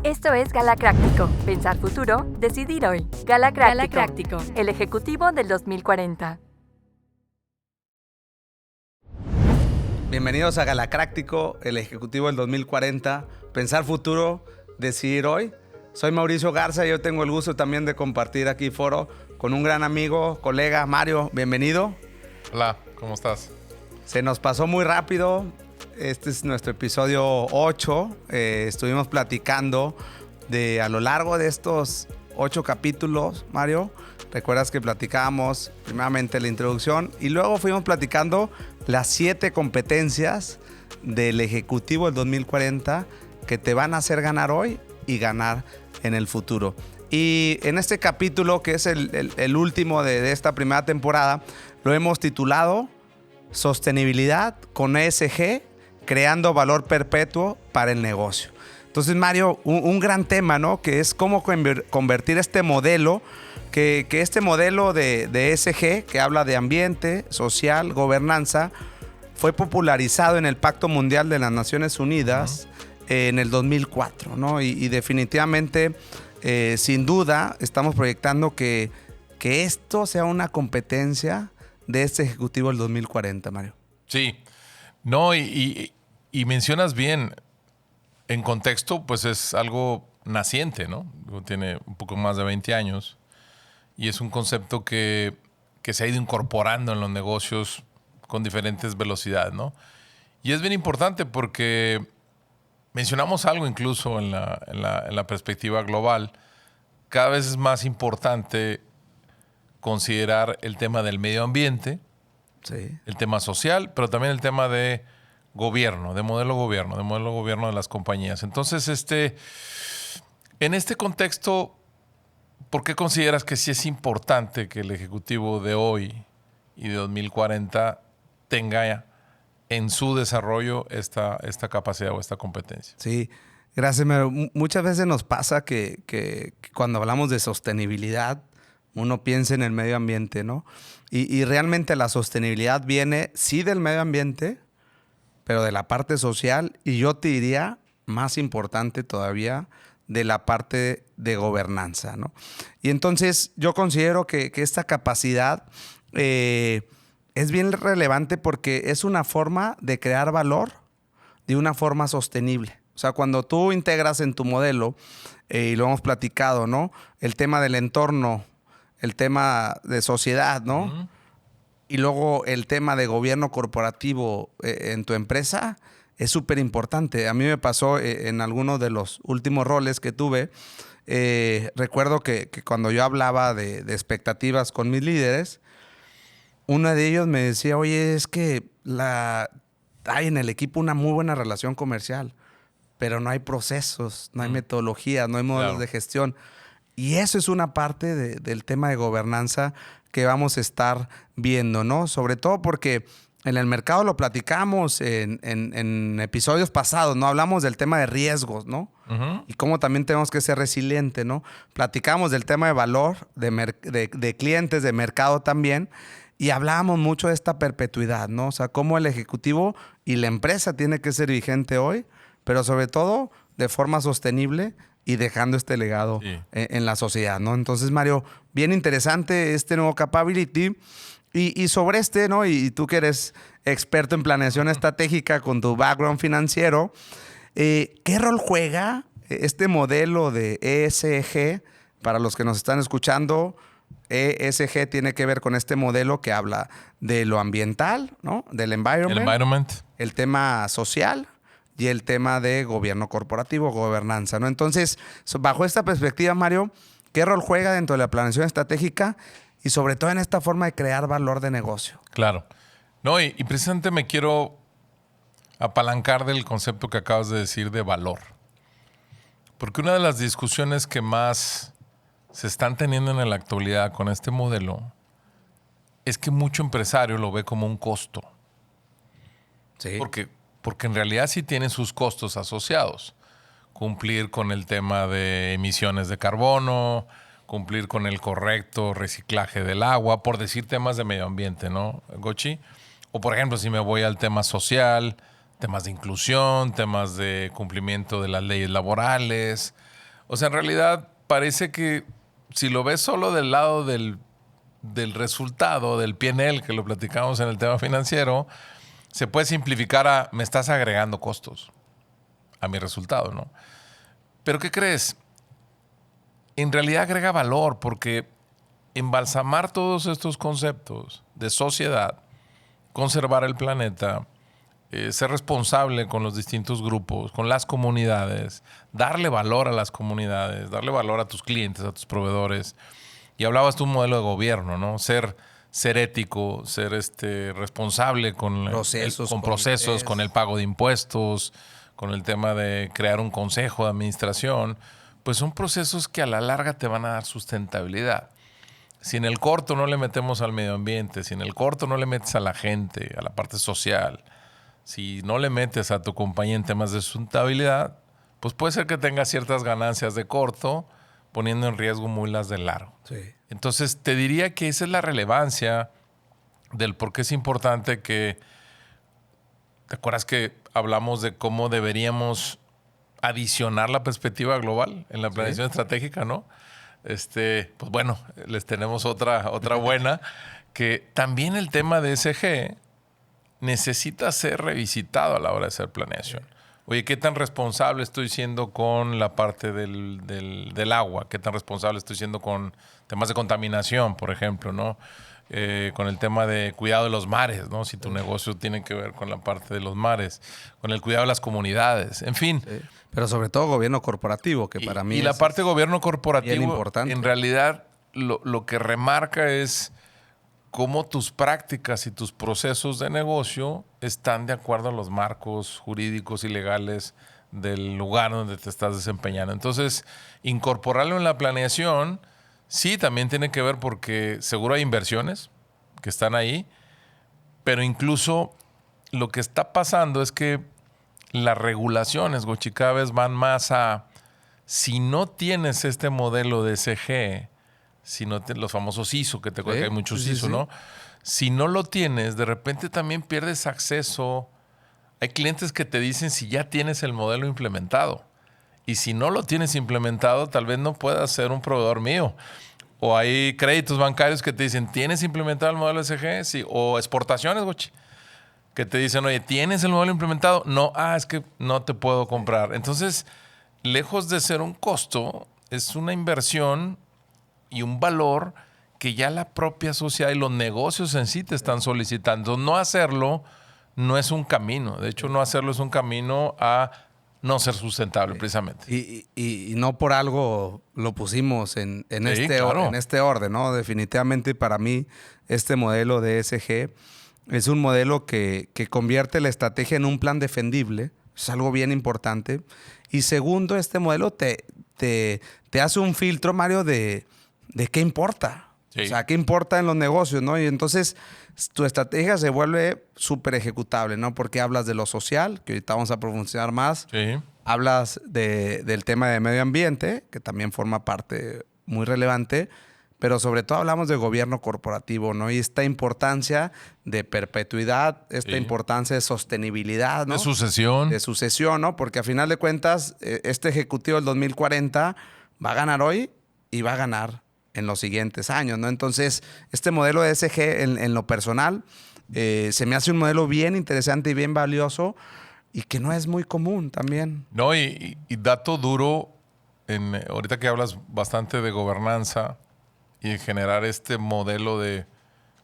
Esto es Galacráctico. Pensar futuro, decidir hoy. Galacráctico. El ejecutivo del 2040. Bienvenidos a Galacráctico, el ejecutivo del 2040. Pensar futuro, decidir hoy. Soy Mauricio Garza y yo tengo el gusto también de compartir aquí foro con un gran amigo, colega, Mario. Bienvenido. Hola, ¿cómo estás? Se nos pasó muy rápido. Este es nuestro episodio 8. Estuvimos platicando a lo largo de estos 8 capítulos, Mario. Recuerdas que platicábamos primeramente la introducción y luego fuimos platicando las 7 competencias del Ejecutivo del 2040 que te van a hacer ganar hoy y ganar en el futuro. Y en este capítulo, que es el último de esta primera temporada, lo hemos titulado Sostenibilidad con ESG, creando valor perpetuo para el negocio. Entonces, Mario, un gran tema, ¿no? Que es cómo convertir este modelo, que este modelo de ESG, que habla de ambiente, social, gobernanza, fue popularizado en el Pacto Mundial de las Naciones Unidas en el 2004, ¿no? Y definitivamente, sin duda, estamos proyectando que esto sea una competencia de este Ejecutivo del 2040, Mario. Sí. No, y mencionas bien, en contexto, pues es algo naciente, ¿no? Tiene un poco más de 20 años y es un concepto que se ha ido incorporando en los negocios con diferentes velocidades, ¿no? Y es bien importante porque mencionamos algo incluso en la perspectiva global. Cada vez es más importante considerar el tema del medio ambiente, Sí. el tema social, pero también el tema de gobierno, de modelo gobierno de las compañías. Entonces, en este contexto, ¿por qué consideras que sí es importante que el ejecutivo de hoy y de 2040 tenga en su desarrollo esta capacidad o esta competencia? Sí, gracias, Mario. Muchas veces nos pasa que cuando hablamos de sostenibilidad, uno piensa en el medio ambiente, ¿no? Y realmente la sostenibilidad viene, sí, del medio ambiente, pero de la parte social, y yo te diría, más importante todavía, de la parte de gobernanza, ¿no? Y entonces yo considero que esta capacidad es bien relevante porque es una forma de crear valor de una forma sostenible. O sea, cuando tú integras en tu modelo, y lo hemos platicado, ¿no? El tema del entorno, el tema de sociedad, ¿no? Uh-huh. Y luego el tema de gobierno corporativo en tu empresa es súper importante. A mí me pasó en algunos de los últimos roles que tuve. Recuerdo que cuando yo hablaba de expectativas con mis líderes, uno de ellos me decía, oye, es que hay en el equipo una muy buena relación comercial, pero no hay procesos, no hay metodologías, no hay modelos de gestión. Y eso es una parte del tema de gobernanza que vamos a estar viendo, ¿no? Sobre todo porque en el mercado lo platicamos en episodios pasados, ¿no? Hablamos del tema de riesgos, ¿no? Uh-huh. Y cómo también tenemos que ser resilientes, ¿no? Platicamos del tema de valor, de clientes, de mercado también. Y hablábamos mucho de esta perpetuidad, ¿no? O sea, cómo el ejecutivo y la empresa tiene que ser vigente hoy, pero sobre todo de forma sostenible y dejando este legado en la sociedad, ¿no? Entonces, Mario, bien interesante este nuevo capability. Y sobre ¿no? Y tú que eres experto en planeación estratégica con tu background financiero, ¿qué rol juega este modelo de ESG para los que nos están escuchando? ESG tiene que ver con este modelo que habla de lo ambiental, ¿no? Del environment, el tema social y el tema de gobierno corporativo, gobernanza, ¿no? Entonces, bajo esta perspectiva, Mario, ¿qué rol juega dentro de la planeación estratégica y sobre todo en esta forma de crear valor de negocio? Claro. No, y precisamente me quiero apalancar del concepto que acabas de decir de valor. Porque una de las discusiones que más se están teniendo en la actualidad con este modelo es que mucho empresario lo ve como un costo. Sí. Porque en realidad sí tiene sus costos asociados. Cumplir con el tema de emisiones de carbono, cumplir con el correcto reciclaje del agua, por decir temas de medio ambiente, ¿no, Gochi? O por ejemplo, si me voy al tema social, temas de inclusión, temas de cumplimiento de las leyes laborales, O sea, en realidad parece que si lo ves solo del lado del resultado, del P&L, que lo platicamos en el tema financiero, se puede simplificar a me estás agregando costos a mi resultado, ¿no? Pero ¿qué crees? En realidad agrega valor porque embalsamar todos estos conceptos de sociedad, conservar el planeta, ser responsable con los distintos grupos, con las comunidades, darle valor a las comunidades, darle valor a tus clientes, a tus proveedores. Y hablabas tú de un modelo de gobierno, ¿no? Ser ético, ser responsable con procesos, con el pago de impuestos, con el tema de crear un consejo de administración. Pues son procesos que a la larga te van a dar sustentabilidad. Si en el corto no le metemos al medio ambiente, si en el corto no le metes a la gente, a la parte social, si no le metes a tu compañía en temas de sustentabilidad, pues puede ser que tengas ciertas ganancias de corto, poniendo en riesgo muy las de largo. Sí. Entonces, te diría que esa es la relevancia del por qué es importante que... ¿Te acuerdas que hablamos de cómo deberíamos adicionar la perspectiva global en la planeación estratégica, ¿no? Pues bueno, les tenemos otra buena, que también el tema de ESG necesita ser revisitado a la hora de hacer planeación. Oye, ¿qué tan responsable estoy siendo con la parte del agua? ¿Qué tan responsable estoy siendo con temas de contaminación, por ejemplo, ¿no? Con el tema de cuidado de los mares, ¿no? Si tu negocio tiene que ver con la parte de los mares, con el cuidado de las comunidades, en fin. Sí. Pero sobre todo gobierno corporativo, que para mí y la parte de gobierno corporativo, bien importante. En realidad, lo que remarca es cómo tus prácticas y tus procesos de negocio están de acuerdo a los marcos jurídicos y legales del lugar donde te estás desempeñando. Entonces, incorporarlo en la planeación, sí, también tiene que ver porque seguro hay inversiones que están ahí, pero incluso lo que está pasando es que las regulaciones, Gochi, cada vez van más a, si no tienes este modelo de ESG, si no los famosos ISO, que te acuerdas que hay muchos ISO, ¿no? Si no lo tienes, de repente también pierdes acceso. Hay clientes que te dicen si ya tienes el modelo implementado. Y si no lo tienes implementado, tal vez no puedas ser un proveedor mío. O hay créditos bancarios que te dicen, ¿tienes implementado el modelo ESG? Sí. O exportaciones, Gochi, que te dicen, oye, ¿tienes el modelo implementado? No, es que no te puedo comprar. Entonces, lejos de ser un costo, es una inversión y un valor que ya la propia sociedad y los negocios en sí te están solicitando. No hacerlo no es un camino. De hecho, no hacerlo es un camino a no ser sustentable, precisamente. Y no por algo lo pusimos en claro. este orden, ¿no? Definitivamente para mí este modelo de ESG es un modelo que convierte la estrategia en un plan defendible. Es algo bien importante. Y segundo, este modelo te hace un filtro, Mario, de qué importa. Sí. O sea, qué importa en los negocios, ¿no? Y entonces tu estrategia se vuelve súper ejecutable, ¿no? Porque hablas de lo social, que ahorita vamos a profundizar más. Sí. Hablas del tema de medio ambiente, que también forma parte muy relevante. Pero sobre todo hablamos de gobierno corporativo, ¿no? Y esta importancia de perpetuidad, esta importancia de sostenibilidad, ¿no? De sucesión. De sucesión, ¿no? Porque a final de cuentas, este ejecutivo del 2040 va a ganar hoy y va a ganar en los siguientes años, ¿no? Entonces, este modelo de ESG en lo personal se me hace un modelo bien interesante y bien valioso y que no es muy común también. No, y dato duro, ahorita que hablas bastante de gobernanza y de generar este modelo de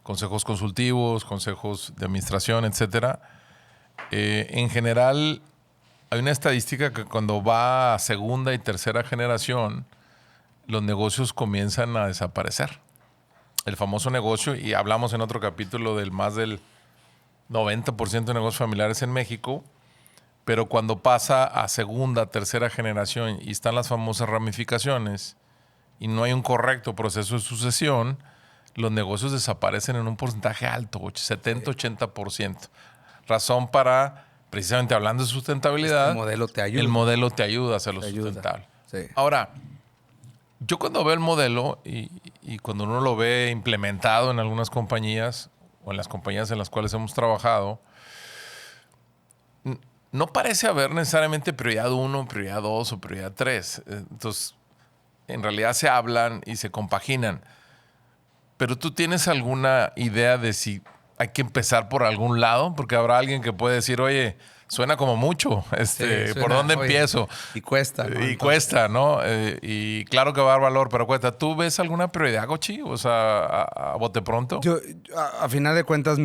consejos consultivos, consejos de administración, etcétera, en general hay una estadística que cuando va a segunda y tercera generación, los negocios comienzan a desaparecer. El famoso negocio, y hablamos en otro capítulo del más del 90% de negocios familiares en México, pero cuando pasa a segunda, tercera generación y están las famosas ramificaciones y no hay un correcto proceso de sucesión, los negocios desaparecen en un porcentaje alto, 70-80%. Razón para, precisamente hablando de sustentabilidad, el modelo te ayuda. El modelo te ayuda a hacerlo sustentable. Sí. Ahora, yo cuando veo el modelo y cuando uno lo ve implementado en algunas compañías o en las compañías en las cuales hemos trabajado, no parece haber necesariamente prioridad 1, prioridad 2 o prioridad 3. Entonces, en realidad se hablan y se compaginan. Pero ¿tú tienes alguna idea de si hay que empezar por algún lado? Porque habrá alguien que puede decir, oye, suena como mucho, Suena, ¿por dónde oye, empiezo? Y cuesta, ¿no? Y cuesta, ¿no? Y claro que va a dar valor, pero cuesta. ¿Tú ves alguna prioridad, Gochi? O sea, a bote pronto. Yo, a final de cuentas,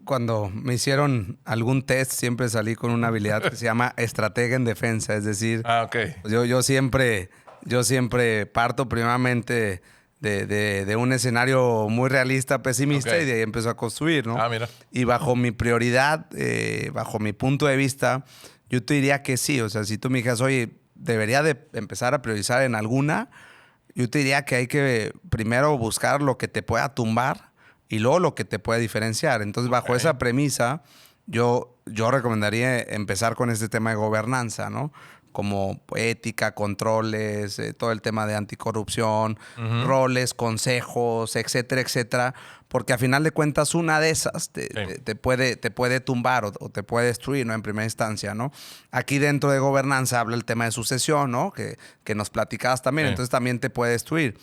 cuando me hicieron algún test, siempre salí con una habilidad que se llama estratega en defensa. Es decir, Ok. pues yo siempre parto primeramente de un escenario muy realista, pesimista, Ok. y de ahí empiezo a construir, ¿no? Ah, mira. Y bajo mi prioridad, bajo mi punto de vista, yo te diría que sí. O sea, si tú me dijeras, oye, debería de empezar a priorizar en alguna, yo te diría que hay que primero buscar lo que te pueda tumbar y luego lo que te pueda diferenciar. Entonces, bajo esa premisa, yo recomendaría empezar con este tema de gobernanza, ¿no? Como ética, controles, todo el tema de anticorrupción, roles, consejos, etcétera, etcétera. Porque a final de cuentas, una de esas te puede tumbar o te puede destruir, ¿no? En primera instancia, ¿no? Aquí dentro de gobernanza habla el tema de sucesión, ¿no? Que nos platicabas también. Sí. Entonces también te puede destruir.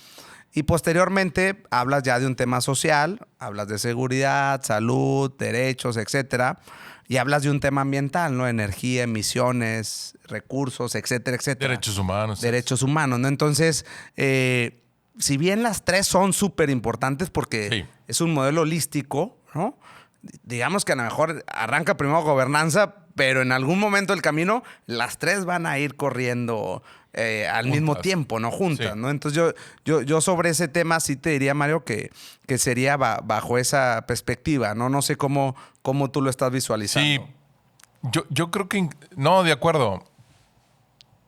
Y posteriormente hablas ya de un tema social, hablas de seguridad, salud, derechos, etcétera. Y hablas de un tema ambiental, ¿no? Energía, emisiones, recursos, etcétera, etcétera. Derechos humanos. Derechos humanos, ¿no? Entonces, si bien las tres son súper importantes porque Sí. es un modelo holístico, ¿no? Digamos que a lo mejor arranca primero gobernanza, pero en algún momento del camino las tres van a ir corriendo al mismo tiempo, ¿no? Juntas, Sí. ¿no? Entonces yo sobre ese tema sí te diría, Mario, que sería bajo esa perspectiva, ¿no? No sé cómo tú lo estás visualizando. Sí, yo creo que... No, de acuerdo.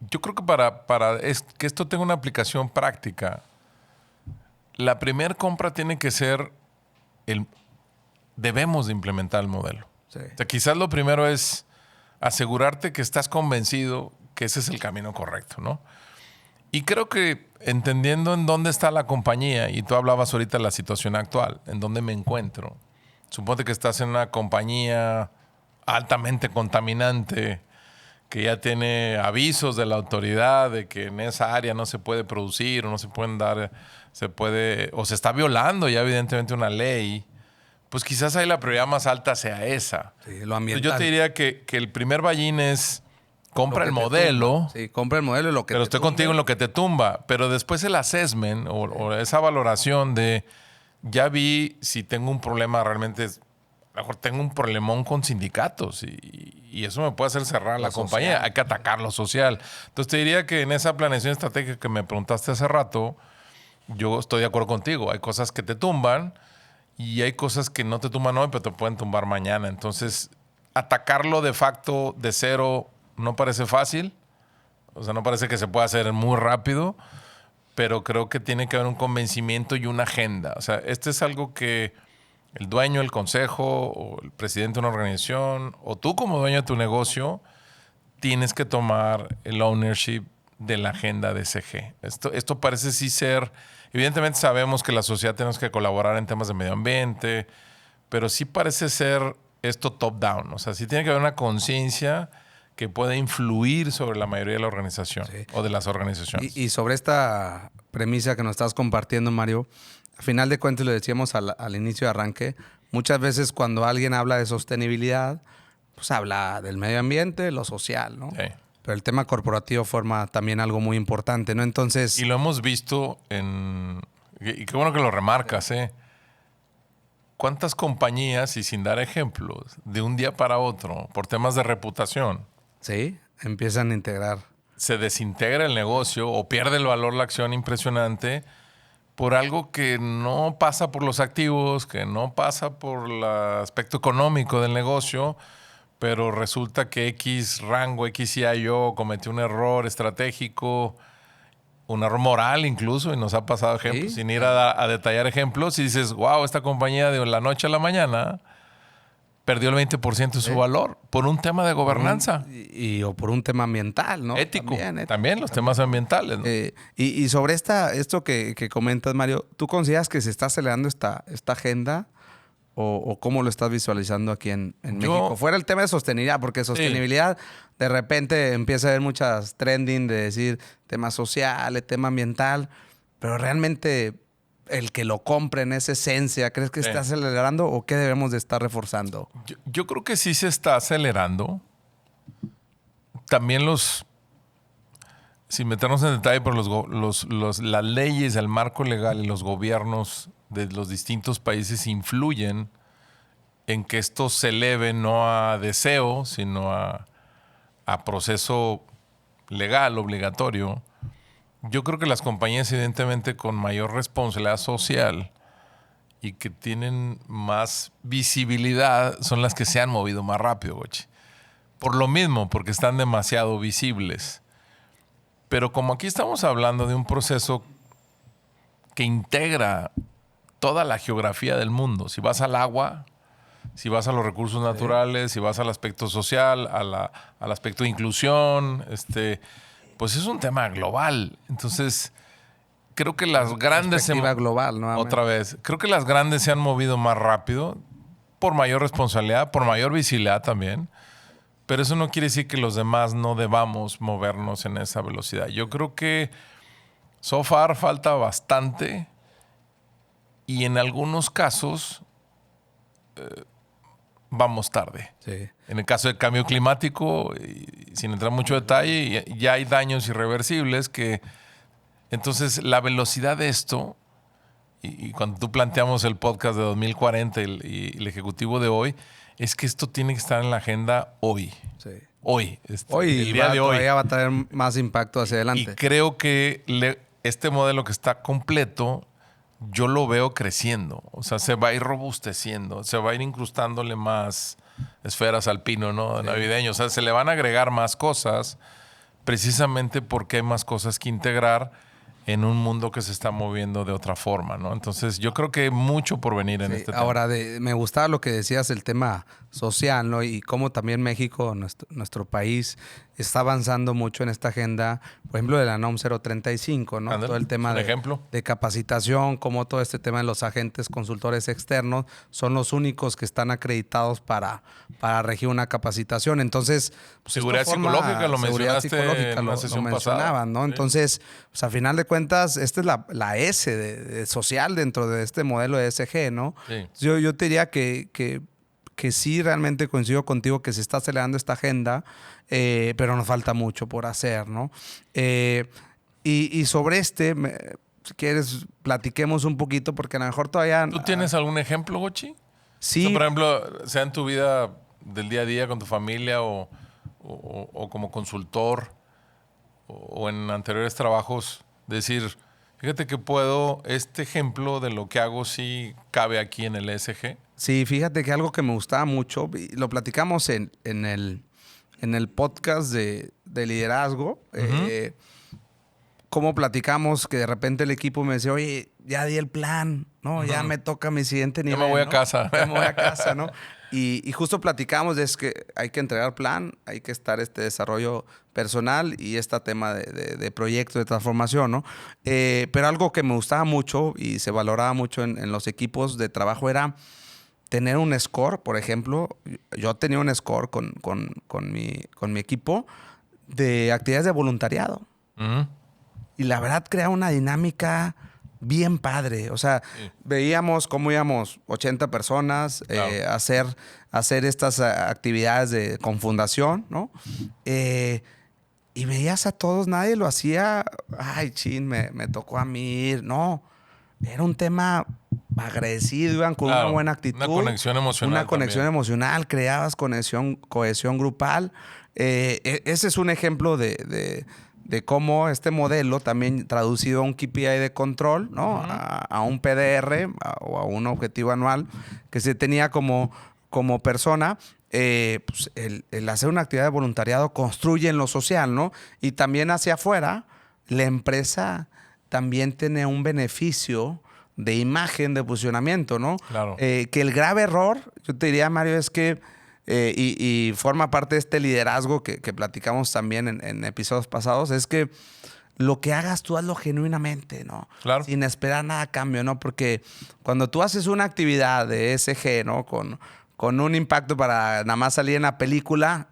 Yo creo que que esto tenga una aplicación práctica, la primera compra tiene que ser debemos de implementar el modelo. Sí. O sea, quizás lo primero es asegurarte que estás convencido que ese es el camino correcto, ¿no? Y creo que entendiendo en dónde está la compañía, y tú hablabas ahorita de la situación actual, en dónde me encuentro. Suponte que estás en una compañía altamente contaminante, que ya tiene avisos de la autoridad de que en esa área no se puede producir o no se pueden dar, o se está violando ya evidentemente una ley, pues quizás ahí la prioridad más alta sea esa. Sí, lo ambiental. Yo te diría que el primer ballín es compra Lo el que te modelo, tumba. Sí, compra el modelo y lo que pero te estoy tumbe. contigo en lo que te tumba. Pero después el assessment o esa valoración de ya vi si tengo un problema realmente, a lo mejor tengo un problemón con sindicatos y eso me puede hacer cerrar la compañía. social. Hay que atacar lo social. Entonces te diría que en esa planeación estratégica que me preguntaste hace rato, yo estoy de acuerdo contigo. Hay cosas que te tumban y hay cosas que no te tumban hoy, pero te pueden tumbar mañana. Entonces, atacarlo de facto de cero no parece fácil. O sea, no parece que se pueda hacer muy rápido, pero creo que tiene que haber un convencimiento y una agenda. O sea, este es algo que el dueño, el consejo, o el presidente de una organización, o tú como dueño de tu negocio, tienes que tomar el ownership de la agenda de SG. Esto parece sí ser... Evidentemente sabemos que la sociedad tenemos que colaborar en temas de medio ambiente, pero sí parece ser esto top-down. O sea, sí tiene que haber una conciencia que puede influir sobre la mayoría de la organización o de las organizaciones. Y sobre esta premisa que nos estás compartiendo, Mario, a final de cuentas, lo decíamos al inicio de arranque, muchas veces cuando alguien habla de sostenibilidad, pues habla del medio ambiente, lo social, ¿no? Sí. Pero el tema corporativo forma también algo muy importante, ¿no? Entonces... Y lo hemos visto y qué bueno que lo remarcas, ¿eh? ¿Cuántas compañías, y sin dar ejemplos, de un día para otro, por temas de reputación, Sí, empiezan a integrar. se desintegra el negocio o pierde el valor la acción impresionante por algo que no pasa por los activos, que no pasa por el aspecto económico del negocio, pero resulta que X rango, X CIO cometió un error estratégico, un error moral incluso, y nos ha pasado ejemplos, Sí. sin ir a detallar ejemplos, y dices, wow, esta compañía de la noche a la mañana perdió el 20% de su valor por un tema de gobernanza. O por un tema ambiental, ¿no? Ético. También, También los temas ambientales, ¿no? Y sobre esto que comentas, Mario, ¿tú consideras que se está acelerando esta agenda? o cómo lo estás visualizando aquí en México? Fuera el tema de sostenibilidad, porque sostenibilidad de repente empieza a haber muchas trending de decir tema social, tema ambiental, pero realmente el que lo compre en esa esencia, ¿crees que está acelerando o qué debemos de estar reforzando? Yo creo que sí se está acelerando. También sin meternos en detalle, pero las leyes, el marco legal y los gobiernos de los distintos países influyen en que esto se eleve no a deseo, sino a proceso legal, obligatorio. Yo creo que las compañías, evidentemente, con mayor responsabilidad social y que tienen más visibilidad, son las que se han movido más rápido, Gochi. Por lo mismo, porque están demasiado visibles. Pero como aquí estamos hablando de un proceso que integra toda la geografía del mundo, si vas al agua, si vas a los recursos naturales, si vas al aspecto social, al aspecto de inclusión, pues es un tema global. Entonces, creo que las grandes... global, nuevamente. Otra vez. Creo que las grandes se han movido más rápido, por mayor responsabilidad, por mayor visibilidad también. Pero eso no quiere decir que los demás no debamos movernos en esa velocidad. Yo creo que so far falta bastante y en algunos casos vamos tarde. Sí. En el caso del cambio climático, y sin entrar en mucho detalle, ya hay daños irreversibles que... Entonces, la velocidad de esto, y cuando tú planteamos el podcast de 2040 y el ejecutivo de hoy, es que esto tiene que estar en la agenda hoy. Sí. Hoy. El día de hoy. Todavía va a tener más impacto hacia adelante. Y creo que este modelo que está completo, yo lo veo creciendo. O sea, se va a ir robusteciendo, se va a ir incrustándole más esferas al pino, ¿no? Navideño. O sea, se le van a agregar más cosas precisamente porque hay más cosas que integrar en un mundo que se está moviendo de otra forma, ¿no? Entonces, yo creo que hay mucho por venir en este tema. Ahora, me gustaba lo que decías, el tema social, ¿no? Y cómo también México, nuestro país, está avanzando mucho en esta agenda, por ejemplo, de la NOM 035, ¿no? Andale, todo el tema de capacitación, como todo este tema de los agentes consultores externos son los únicos que están acreditados para regir una capacitación. Entonces, pues, seguridad psicológica, lo mencionaste en una sesión pasada, ¿no? Sí. Entonces, pues a final de cuentas, esta es la S de social dentro de este modelo de ESG, ¿no? Sí. Yo te diría que sí, realmente coincido contigo que se está acelerando esta agenda, pero nos falta mucho por hacer, ¿no? Y sobre si quieres, platiquemos un poquito, porque a lo mejor todavía... ¿Tú tienes algún ejemplo, Gochi? Sí. O sea, por ejemplo, sea en tu vida del día a día con tu familia o como consultor o en anteriores trabajos, decir, fíjate que este ejemplo de lo que hago sí cabe aquí en el ESG. Sí, fíjate que algo que me gustaba mucho, y lo platicamos en el podcast de liderazgo, cómo platicamos que de repente el equipo me decía, oye, ya di el plan, ¿no? Ya me toca mi siguiente nivel. Ya me voy ¿no? a casa. Ya me voy a casa, ¿no? Y justo platicamos de que hay que entregar plan, hay que estar desarrollo personal y tema de proyectos de transformación, ¿no? Pero algo que me gustaba mucho y se valoraba mucho en los equipos de trabajo era tener un score. Por ejemplo, yo tenía un score con mi equipo de actividades de voluntariado. Y la verdad crea una dinámica bien padre. O sea, veíamos cómo íbamos 80 personas hacer estas actividades con fundación, ¿no? Y veías a todos, nadie lo hacía. Ay, chin, me tocó a mí ir. No, era un tema agradecido, iban con una buena actitud. Una conexión emocional. Una conexión emocional, creabas cohesión grupal. Ese es un ejemplo de cómo este modelo también traducido a un KPI de control, ¿no? A un PDR o a un objetivo anual que se tenía como persona. Pues el hacer una actividad de voluntariado construye en lo social, ¿no? Y también hacia afuera, la empresa también tiene un beneficio de imagen, de posicionamiento, ¿no? Claro. Que el grave error, yo te diría, Mario, es que y forma parte de este liderazgo que platicamos también en episodios pasados, es que lo que hagas tú hazlo genuinamente, ¿no? Claro. Sin esperar nada a cambio, ¿no? Porque cuando tú haces una actividad de ESG, ¿no? Con un impacto para nada más salir en la película,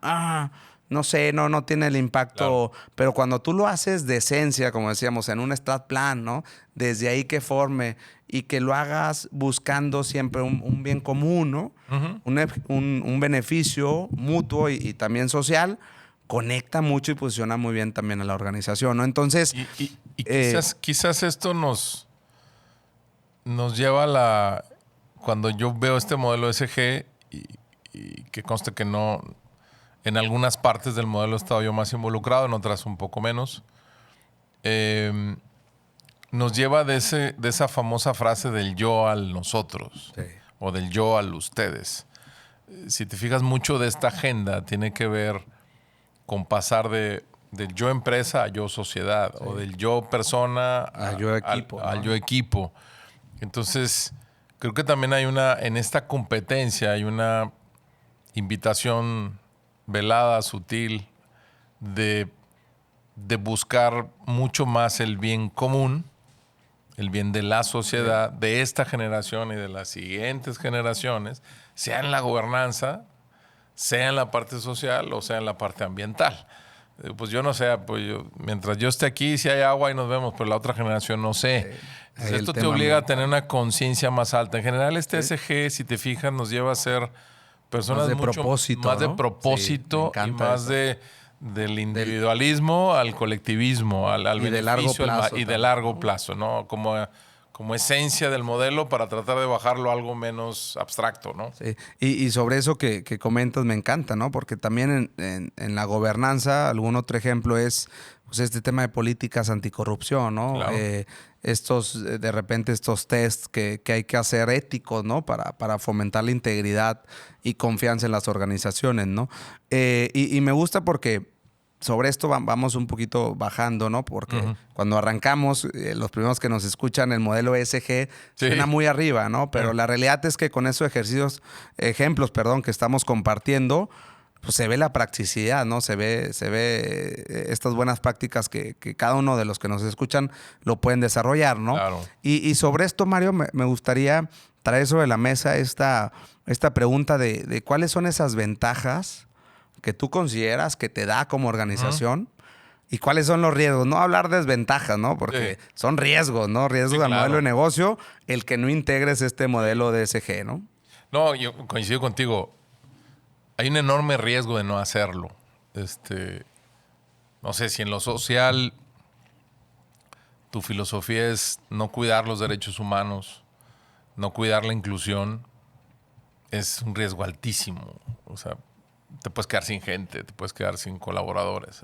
no sé, no tiene el impacto. Claro. Pero cuando tú lo haces de esencia, como decíamos, en un strat plan, ¿no? Desde ahí que forme y que lo hagas buscando siempre un bien común, ¿no? Uh-huh. Un beneficio mutuo y también social, conecta mucho y posiciona muy bien también a la organización, ¿no? Entonces... Y quizás esto nos lleva a la... Cuando yo veo este modelo SG, y que conste que no... En algunas partes del modelo he estado yo más involucrado, en otras un poco menos. Nos lleva de esa famosa frase del yo al nosotros, sí, o del yo al ustedes. Si te fijas, mucho de esta agenda tiene que ver con pasar del yo empresa a yo sociedad, sí, o del yo persona a yo equipo, al yo equipo. Entonces, creo que también en esta competencia hay una invitación velada, sutil, de buscar mucho más el bien común, el bien de la sociedad, de esta generación y de las siguientes generaciones, sea en la gobernanza, sea en la parte social o sea en la parte ambiental. Pues yo no sé, mientras yo esté aquí, si hay agua y nos vemos, pero la otra generación no sé. Esto te obliga a tener una conciencia más alta. En general, este SG, si te fijas, nos lleva a ser personas más de mucho propósito, más, ¿no?, de propósito, sí, y más del individualismo al colectivismo, al beneficio de largo plazo, y de largo plazo, ¿no? Como esencia del modelo para tratar de bajarlo a algo menos abstracto, ¿no? Sí. Y sobre eso que comentas me encanta, ¿no? Porque también en la gobernanza, algún otro ejemplo es pues, este tema de políticas anticorrupción, ¿no? Claro. De repente estos tests que hay que hacer éticos, ¿no? Para fomentar la integridad y confianza en las organizaciones, ¿no? Y me gusta porque sobre esto vamos un poquito bajando, ¿no? Porque uh-huh, cuando arrancamos, los primeros que nos escuchan, el modelo ESG suena muy arriba, ¿no? Pero la realidad es que con esos ejemplos que estamos compartiendo, pues se ve la practicidad, ¿no? Se ve estas buenas prácticas que cada uno de los que nos escuchan lo pueden desarrollar, ¿no? Claro. Y sobre esto, Mario, me gustaría traer sobre la mesa esta pregunta de cuáles son esas ventajas que tú consideras que te da como organización, uh-huh, y cuáles son los riesgos. No hablar de desventajas, ¿no? Porque sí, son riesgos, ¿no? Riesgos, sí, al modelo de negocio, el que no integres este modelo de ESG, ¿no? No, yo coincido contigo. Hay un enorme riesgo de no hacerlo. No sé, si en lo social tu filosofía es no cuidar los derechos humanos, no cuidar la inclusión, es un riesgo altísimo. O sea, te puedes quedar sin gente, te puedes quedar sin colaboradores.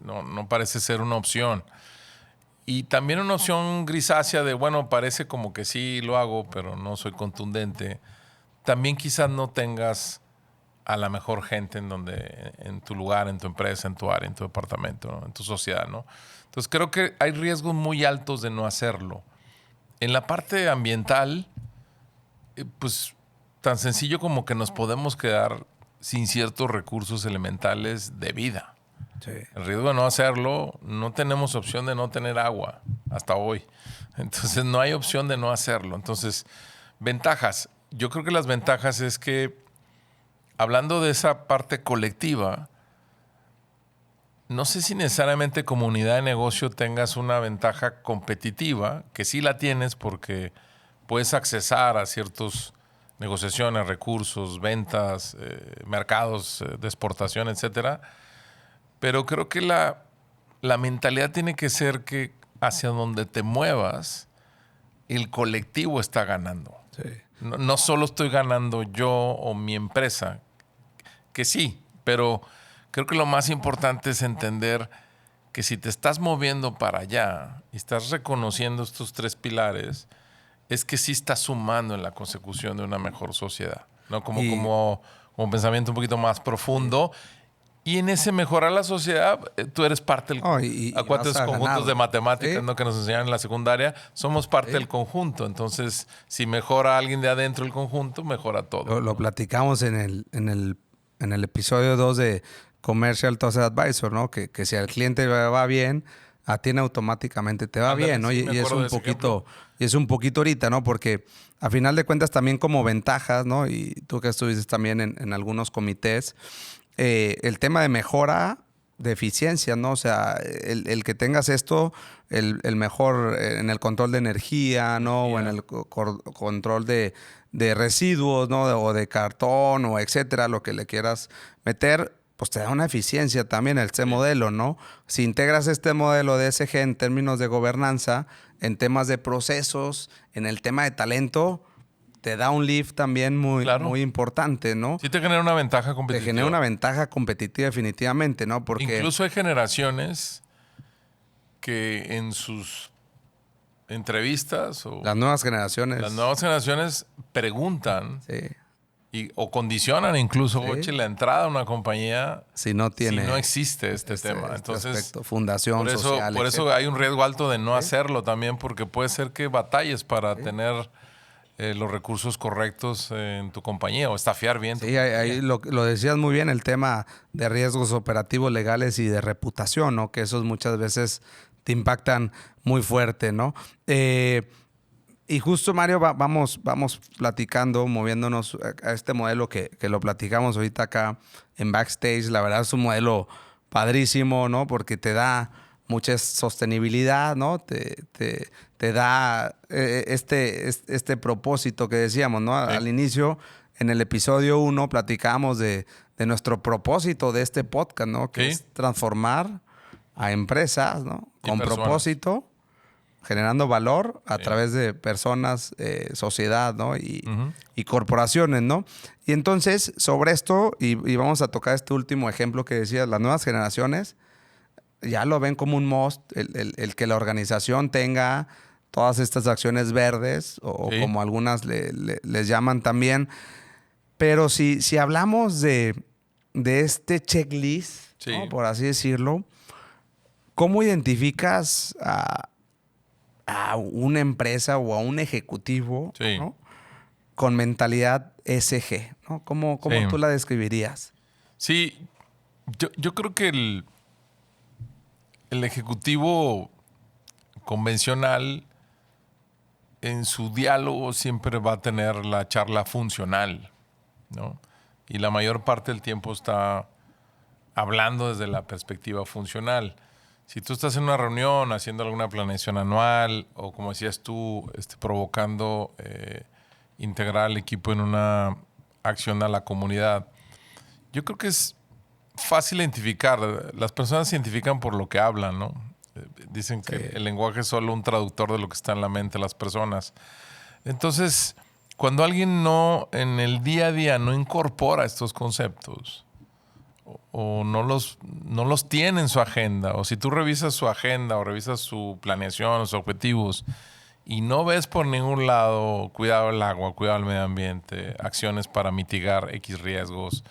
No parece ser una opción. Y también una opción grisácea de, bueno, parece como que sí lo hago, pero no soy contundente. También quizás no tengas a la mejor gente en tu lugar, en tu empresa, en tu área, en tu departamento, ¿no?, en tu sociedad, ¿no? Entonces creo que hay riesgos muy altos de no hacerlo. En la parte ambiental, pues tan sencillo como que nos podemos quedar sin ciertos recursos elementales de vida. Sí. El riesgo de no hacerlo, no tenemos opción de no tener agua hasta hoy. Entonces no hay opción de no hacerlo. Entonces, ventajas. Yo creo que las ventajas es que, hablando de esa parte colectiva, no sé si necesariamente como unidad de negocio tengas una ventaja competitiva, que sí la tienes porque puedes accesar a ciertos negociaciones, recursos, ventas, mercados de exportación, etcétera. Pero creo que la mentalidad tiene que ser que hacia donde te muevas, el colectivo está ganando. Sí. No solo estoy ganando yo o mi empresa, que sí, pero creo que lo más importante es entender que si te estás moviendo para allá y estás reconociendo estos tres pilares, es que sí estás sumando en la consecución de una mejor sociedad, ¿no? Como un pensamiento un poquito más profundo. Y en ese mejorar la sociedad, tú eres parte del conjunto. Acuérdate de los conjuntos de matemáticas, ¿sí?, ¿no?, que nos enseñan en la secundaria. Somos parte del conjunto. Entonces, si mejora alguien de adentro del conjunto, mejora todo. Lo platicamos en el episodio 2 de Commercial Trusted Advisor, ¿no? Que si al cliente va bien, a ti automáticamente te va Ándale, bien, ¿no? sí, Y me es acuerdo de un ese poquito, y es un poquito ahorita, ¿no? Porque a final de cuentas también como ventajas, ¿no? Y tú que estuviste también en algunos comités, el tema de mejora de eficiencia, ¿no? O sea, el que tengas esto, el mejor en el control de energía, ¿no? O en el control de residuos, ¿no? O de cartón o etcétera, lo que le quieras meter, pues te da una eficiencia también este modelo, ¿no? Si integras este modelo de ESG en términos de gobernanza, en temas de procesos, en el tema de talento, te da un lift también muy, Claro. muy importante, ¿no? Sí te genera una ventaja Te competitiva. genera una ventaja competitiva definitivamente, ¿no? Porque Incluso hay generaciones que en sus entrevistas o las nuevas generaciones... las nuevas generaciones preguntan Sí, o condicionan incluso, Sí. Gochi, la entrada a una compañía si no tiene... si no existe este tema. este Entonces, aspecto, fundación por eso, social, por eso etcétera. hay un riesgo alto de no hacerlo también, porque puede ser que batalles para tener los recursos correctos en tu compañía o estafiar bien tu Sí, compañía. ahí lo decías muy bien, el tema de riesgos operativos legales y de reputación, ¿no? Que esos muchas veces te impactan muy fuerte, ¿no? Y justo, Mario, vamos platicando, moviéndonos a este modelo que lo platicamos ahorita acá en Backstage. La verdad es un modelo padrísimo, ¿no? Porque te da mucha sostenibilidad, ¿no? Te da este propósito que decíamos, ¿no? Sí. Al inicio, en el episodio 1, platicamos de nuestro propósito de este podcast, ¿no? Que Sí. es transformar a empresas, ¿no? Y Con personas. propósito, generando valor a Sí. través de personas, sociedad, ¿no? Y Ujú. corporaciones, ¿no? Y entonces, sobre esto, y vamos a tocar este último ejemplo que decías, las nuevas generaciones ya lo ven como un must, el que la organización tenga todas estas acciones verdes, o Sí. como algunas les llaman también. Pero si hablamos de este checklist, Sí. ¿no? Por así decirlo, ¿cómo identificas a una empresa o a un ejecutivo, Sí. ¿no? Con mentalidad ESG, ¿no? ¿Cómo Sí. tú la describirías? Sí, yo creo que el ejecutivo convencional en su diálogo siempre va a tener la charla funcional, ¿no? Y la mayor parte del tiempo está hablando desde la perspectiva funcional. Si tú estás en una reunión haciendo alguna planeación anual o, como decías tú, provocando integrar al equipo en una acción a la comunidad, yo creo que es fácil identificar. Las personas se identifican por lo que hablan, ¿no? Dicen que el lenguaje es solo un traductor de lo que está en la mente de las personas. Entonces, cuando alguien en el día a día no incorpora estos conceptos o no los tiene en su agenda, o si tú revisas su agenda o revisas su planeación, sus objetivos, y no ves por ningún lado cuidado del agua, cuidado del medio ambiente, acciones para mitigar X riesgos,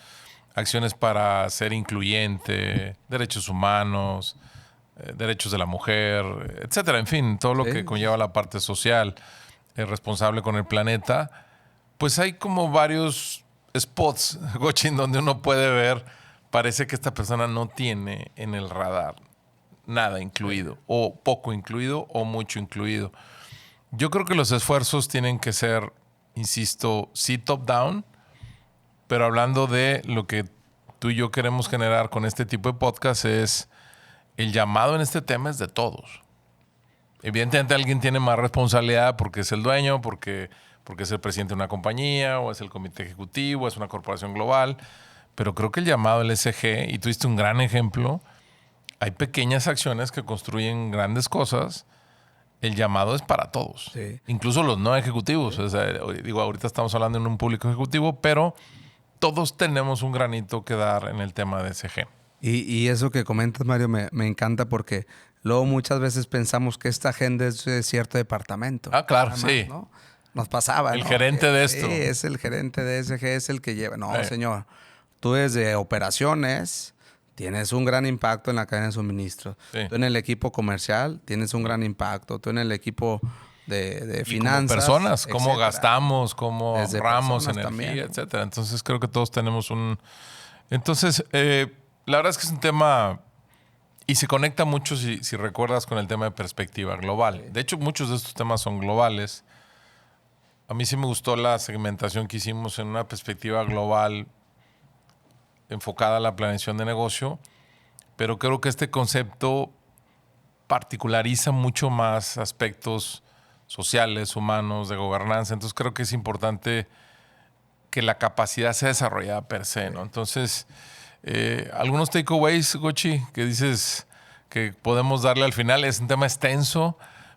acciones para ser incluyente, derechos humanos, derechos de la mujer, etcétera. En fin, todo lo que conlleva la parte social, responsable con el planeta, pues hay como varios spots, Gochin, donde uno puede ver, parece que esta persona no tiene en el radar nada incluido, o poco incluido, o mucho incluido. Yo creo que los esfuerzos tienen que ser, insisto, sí top-down, pero hablando de lo que tú y yo queremos generar con este tipo de podcast, es el llamado en este tema es de todos. Evidentemente alguien tiene más responsabilidad porque es el dueño, porque es el presidente de una compañía, o es el comité ejecutivo, es una corporación global, pero creo que el llamado al ESG, y tú diste un gran ejemplo, hay pequeñas acciones que construyen grandes cosas. El llamado es para todos, incluso los no ejecutivos. O sea, digo, ahorita estamos hablando en un público ejecutivo, pero todos tenemos un granito que dar en el tema de ESG. Y eso que comentas, Mario, me encanta porque luego muchas veces pensamos que esta agenda es de cierto departamento. Ah, claro, Nada más, sí. ¿no? Nos pasaba, El ¿no? gerente de esto. Sí, es el gerente de ESG, es el que lleva. No, señor. Tú desde operaciones tienes un gran impacto en la cadena de suministro. Sí. Tú en el equipo comercial tienes un gran impacto. Tú en el equipo de Y finanzas. como personas, cómo etcétera. gastamos, cómo Desde ahorramos personas energía, también. etcétera. Entonces creo que todos tenemos un... Entonces, la verdad es que es un tema Y se conecta mucho, si recuerdas, con el tema de perspectiva global. De hecho, muchos de estos temas son globales. A mí sí me gustó la segmentación que hicimos en una perspectiva global enfocada a la planeación de negocio, pero creo que este concepto particulariza mucho más aspectos sociales, humanos, de gobernanza. Entonces creo que es importante que la capacidad sea desarrollada per se, ¿no? Entonces, algunos takeaways, Gochi, que dices que podemos darle al final. Es un tema extenso,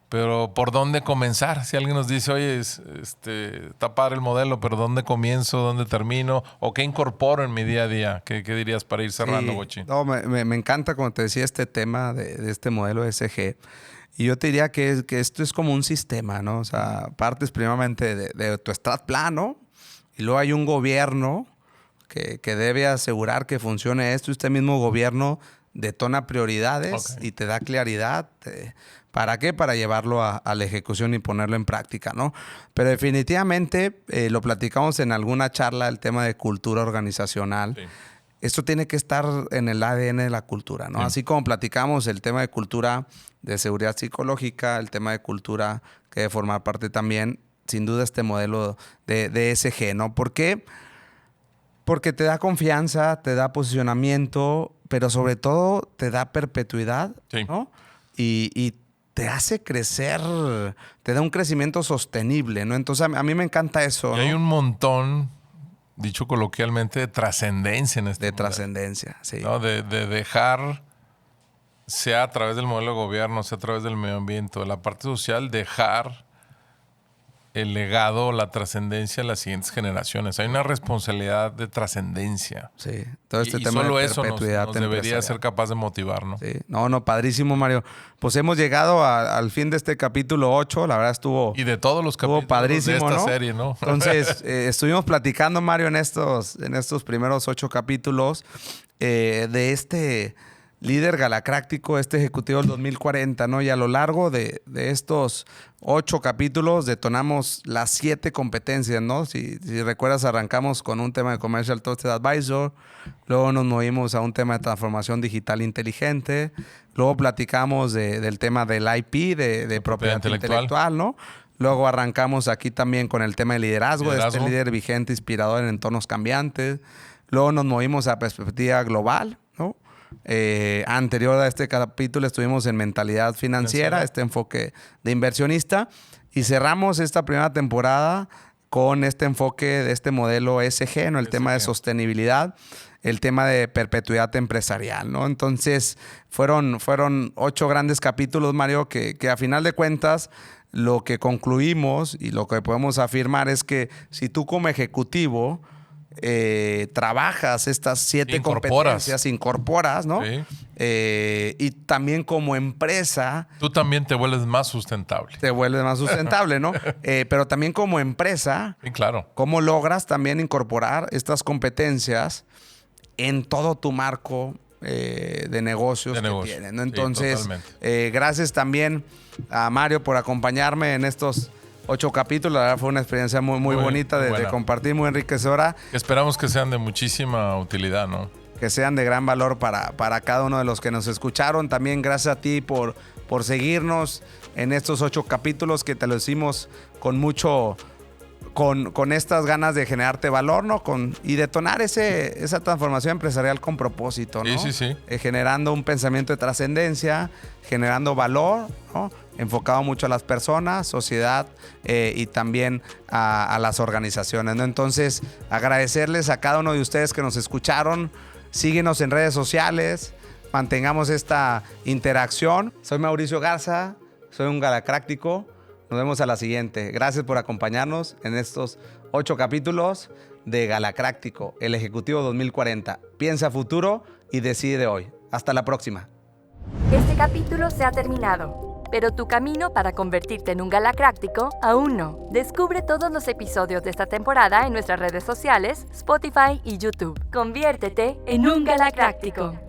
pero ¿por dónde comenzar? Si alguien nos dice, oye, está padre el modelo, pero ¿dónde comienzo? ¿Dónde termino? ¿O qué incorporo en mi día a día? ¿Qué dirías para ir cerrando, Gochi? No, me encanta, como te decía, este tema de este modelo SG. Y yo te diría que esto es como un sistema, ¿no? O sea, partes primeramente de tu strat plan, ¿no? Y luego hay un gobierno que debe asegurar que funcione esto. Este mismo gobierno detona prioridades y te da claridad. ¿Para qué? Para llevarlo a la ejecución y ponerlo en práctica, ¿no? Pero definitivamente, lo platicamos en alguna charla, el tema de cultura organizacional. Sí. Esto tiene que estar en el ADN de la cultura, ¿no? Sí. Así como platicamos el tema de cultura de seguridad psicológica, el tema de cultura que debe formar parte también, sin duda, este modelo de ESG, ¿no? ¿Por qué? Porque te da confianza, te da posicionamiento, pero sobre todo te da perpetuidad, sí, ¿no? Y te hace crecer, te da un crecimiento sostenible, ¿no? Entonces, a mí me encanta eso, y ¿no? Hay un montón, dicho coloquialmente, de trascendencia en este de modelo. Trascendencia, sí. ¿No? De dejar, sea a través del modelo de gobierno, sea a través del medio ambiente, de la parte social, dejar el legado, la trascendencia a las siguientes generaciones. Hay una responsabilidad de trascendencia. Sí, todo este y tema solo de eso nos debería ser capaz de motivar, ¿no? Sí, no, padrísimo, Mario. Pues hemos llegado al fin de este capítulo 8. La verdad estuvo... Y de todos los capítulos padrísimo, de esta ¿no? serie, ¿no? Entonces, estuvimos platicando, Mario, en estos primeros 8 capítulos de este líder galacráctico, este ejecutivo del 2040, ¿no? Y a lo largo de estos 8 capítulos detonamos las 7 competencias, ¿no? Si recuerdas, arrancamos con un tema de Commercial Trusted Advisor, luego nos movimos a un tema de transformación digital inteligente, luego platicamos del tema del IP, de propiedad intelectual, ¿no? Luego arrancamos aquí también con el tema de liderazgo, de este líder vigente, inspirador en entornos cambiantes. Luego nos movimos a perspectiva global, ¿no? Anterior a este capítulo estuvimos en mentalidad financiera, este enfoque de inversionista, y cerramos esta primera temporada con este enfoque de este modelo ESG, ¿no? El tema de sostenibilidad, el tema de perpetuidad empresarial, ¿no? Entonces fueron 8 grandes capítulos, Mario, que a final de cuentas lo que concluimos y lo que podemos afirmar es que si tú como ejecutivo trabajas estas 7 competencias, incorporas, ¿no? Sí. Y también como empresa... Tú también te vuelves más sustentable. Te vuelves más sustentable, ¿no? Pero también como empresa, sí, claro. ¿Cómo logras también incorporar estas competencias en todo tu marco de negocios que tienes, ¿no? Entonces, sí, gracias también a Mario por acompañarme en estos 8 capítulos. La verdad fue una experiencia muy bonita de compartir, muy enriquecedora. Esperamos que sean de muchísima utilidad, ¿no? Que sean de gran valor para cada uno de los que nos escucharon. También gracias a ti por seguirnos en estos 8 capítulos que te lo hicimos con mucho... Con estas ganas de generarte valor, ¿no? Y detonar esa transformación empresarial con propósito, ¿no? Sí. Generando un pensamiento de trascendencia, generando valor, ¿no? Enfocado mucho a las personas, sociedad y también a las organizaciones, ¿no? Entonces, agradecerles a cada uno de ustedes que nos escucharon. Síguenos en redes sociales, mantengamos esta interacción. Soy Mauricio Garza, soy un galacráctico. Nos vemos a la siguiente. Gracias por acompañarnos en estos 8 capítulos de Galacráctico, el Ejecutivo 2040. Piensa futuro y decide hoy. Hasta la próxima. Este capítulo se ha terminado, pero tu camino para convertirte en un galacráctico aún no. Descubre todos los episodios de esta temporada en nuestras redes sociales, Spotify y YouTube. Conviértete en un galacráctico.